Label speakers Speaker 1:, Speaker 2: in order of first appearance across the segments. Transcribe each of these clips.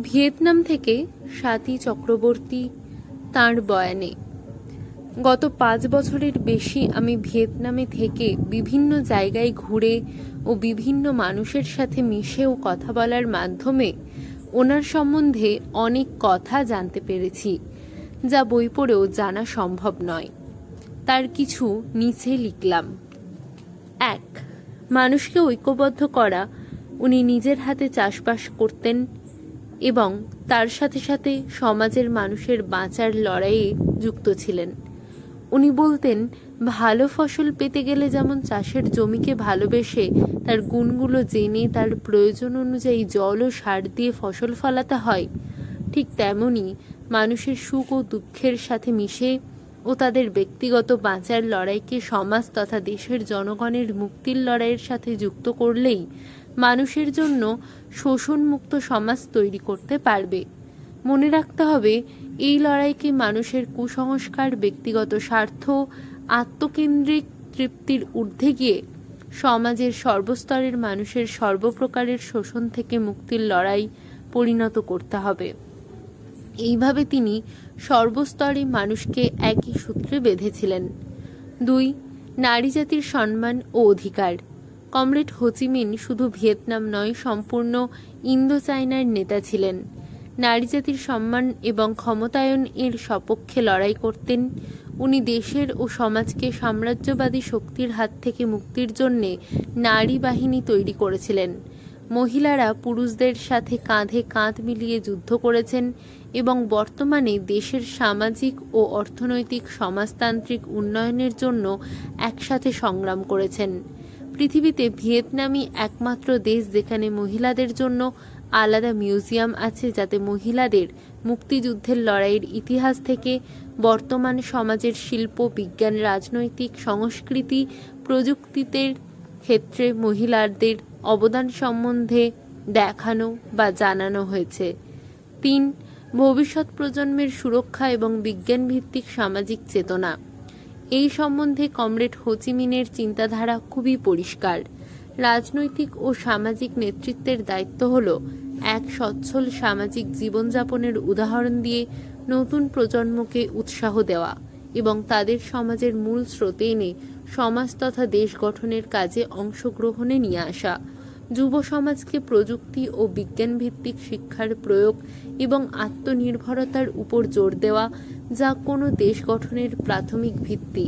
Speaker 1: Vietnam থেকে স্বাতী চক্রবর্তী তাঁর বয়ানে, গত 5 বছরের বেশি আমি ভিয়েতনামে থেকে বিভিন্ন জায়গায় ঘুরে ও বিভিন্ন মানুষের সাথে মিশে ও কথা বলার মাধ্যমে ওনার সম্বন্ধে অনেক কথা জানতে পেরেছি, যা বই পড়েও জানা সম্ভব নয়। তার কিছু নিচে লিখলাম। 1. মানুষকে ঐক্যবদ্ধ করা। উনি নিজের হাতে চাষবাস করতেন এবং তার সাথে সাথে সমাজের মানুষের বাঁচার লড়াইয়ে যুক্ত ছিলেন। উনি বলতেন, ভালো ফসল পেতে গেলে যেমন চাষের জমিকে ভালোবেসে তার গুণগুলো জেনে তার প্রয়োজন অনুযায়ী জল ও সার দিয়ে ফসল ফলাতে হয়, ঠিক তেমনি মানুষের সুখ ও দুঃখের সাথে মিশে ও তাদের ব্যক্তিগত বাঁচার লড়াইকে সমাজ তথা দেশের জনগণের মুক্তির লড়াইয়ের সাথে যুক্ত করলেই মানুষের জন্য শোষণমুক্ত সমাজ তৈরি করতে পারবে। মনে রাখতে হবে, এই লড়াইকে মানুষের কুসংস্কার, ব্যক্তিগত স্বার্থ, আত্মকেন্দ্রিক তৃপ্তির ঊর্ধ্বে গিয়ে সমাজের সর্বস্তরের মানুষের সর্বপ্রকারের শোষণ থেকে মুক্তির লড়াই পরিণত করতে হবে। এইভাবে তিনি সর্বস্তরে মানুষকে একই সূত্রে বেঁধেছিলেন। 2. নারী জাতির সম্মান ও অধিকার। কমরেড হো চি মিন শুধু ভিয়েতনাম নয়, সম্পূর্ণ ইন্দো চায়নার নেতা ছিলেন। নারী জাতির সম্মান এবং ক্ষমতায়ন এর সপক্ষে লড়াই করতেন। উনি দেশের ও সমাজকে সাম্রাজ্যবাদী শক্তির হাত থেকে মুক্তির জন্যে নারী বাহিনী তৈরি করেছিলেন। মহিলারা পুরুষদের সাথে কাঁধে কাঁধ মিলিয়ে যুদ্ধ করেছেন এবং বর্তমানে দেশের সামাজিক ও অর্থনৈতিক সমাজতান্ত্রিক উন্নয়নের জন্য একসাথে সংগ্রাম করেছেন। পৃথিবীতে ভিয়েতনামই একমাত্র দেশ যেখানে মহিলাদের জন্য আলাদা মিউজিয়াম আছে, যাতে মহিলাদের মুক্তিযুদ্ধের লড়াইয়ের ইতিহাস থেকে বর্তমান সমাজের শিল্প, বিজ্ঞান, রাজনৈতিক, সংস্কৃতি, প্রযুক্তিতে ক্ষেত্রে মহিলাদের অবদান সম্বন্ধে দেখানো বা জানানো হয়েছে। 3. ভবিষ্যৎ প্রজন্মের সুরক্ষা এবং বিজ্ঞানভিত্তিক সামাজিক চেতনা। এই সম্বন্ধে কমরেড হো চি মিনের চিন্তাধারা খুবই পরিষ্কার। রাজনৈতিক ও সামাজিক নেতৃত্বের দায়িত্ব হল এক সচ্ছল সামাজিক জীবনযাপনের উদাহরণ দিয়ে নতুন প্রজন্মকে উৎসাহ দেওয়া এবং তাদের সমাজের মূল স্রোতে এনে সমাজ তথা দেশ গঠনের কাজে অংশগ্রহণে নিয়ে আসা। যুব সমাজকে প্রযুক্তি ও বিজ্ঞানভিত্তিক শিক্ষার প্রয়োগ এবং আত্মনির্ভরতার উপর জোর দেওয়া, যা কোনো দেশ গঠনের প্রাথমিক ভিত্তি।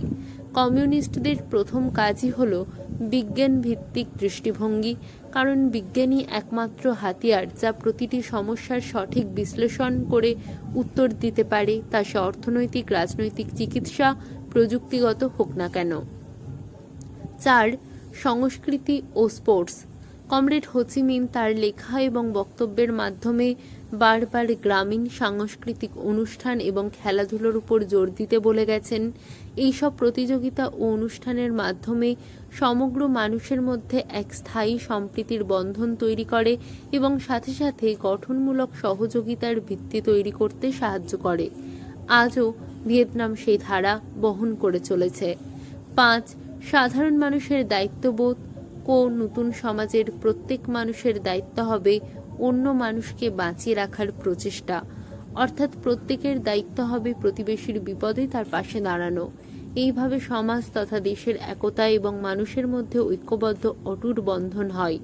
Speaker 1: কমিউনিস্টদের প্রথম কাজই হল বিজ্ঞান ভিত্তিক দৃষ্টিভঙ্গি, কারণ বিজ্ঞানই একমাত্র হাতিয়ার যা প্রতিটি সমস্যার সঠিক বিশ্লেষণ করে উত্তর দিতে পারে, তা সে অর্থনৈতিক, রাজনৈতিক, চিকিৎসা, প্রযুক্তিগত হোক না কেন। 4. সংস্কৃতি ও স্পোর্টস। কমরেড হো চি মিন তার লেখা এবং বক্তব্যের মাধ্যমে বারবার গ্রামীণ সাংস্কৃতিক অনুষ্ঠান এবং খেলাধুলোর উপর জোর দিতে বলে গেছেন। এইসব প্রতিযোগিতা ও অনুষ্ঠানের মাধ্যমে সমগ্র মানুষের মধ্যে এক স্থায়ী সম্প্রীতির বন্ধন তৈরি করে এবং সাথে সাথে গঠনমূলক সহযোগিতার ভিত্তি তৈরি করতে সাহায্য করে। আজও ভিয়েতনাম সেই ধারা বহন করে চলেছে। 5. সাধারণ মানুষের দায়িত্ববোধ। নতুন সমাজের প্রত্যেক মানুষের দায়িত্ব হবে অন্য মানুষকে বাঁচিয়ে রাখার প্রচেষ্টা, অর্থাৎ প্রত্যেকের দায়িত্ব হবে প্রতিবেশীর বিপদে তার পাশে দাঁড়ানো। এইভাবে সমাজ তথা দেশের একতা এবং মানুষের মধ্যে ঐক্যবদ্ধ অটুট বন্ধন হয়।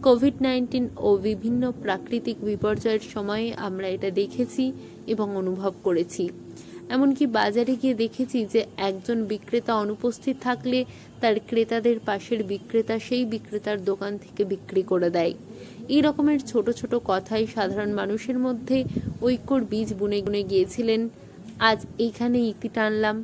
Speaker 1: কোভিড-19 ও বিভিন্ন প্রাকৃতিক বিপর্যয়ের সময়ে আমরা এটা দেখেছি এবং অনুভব করেছি। এমনকি বাজারে গিয়ে দেখেছি যে একজন বিক্রেতা অনুপস্থিত থাকলে তার ক্রেতাদের পাশের বিক্রেতা সেই বিক্রেতার দোকান থেকে বিক্রি করে দেয়। এই রকমের ছোট ছোট কথাই সাধারণ মানুষের মধ্যে ঐক্যর বীজ বুনে গিয়েছিলেন। আজ এইখানে ইতি টানলাম।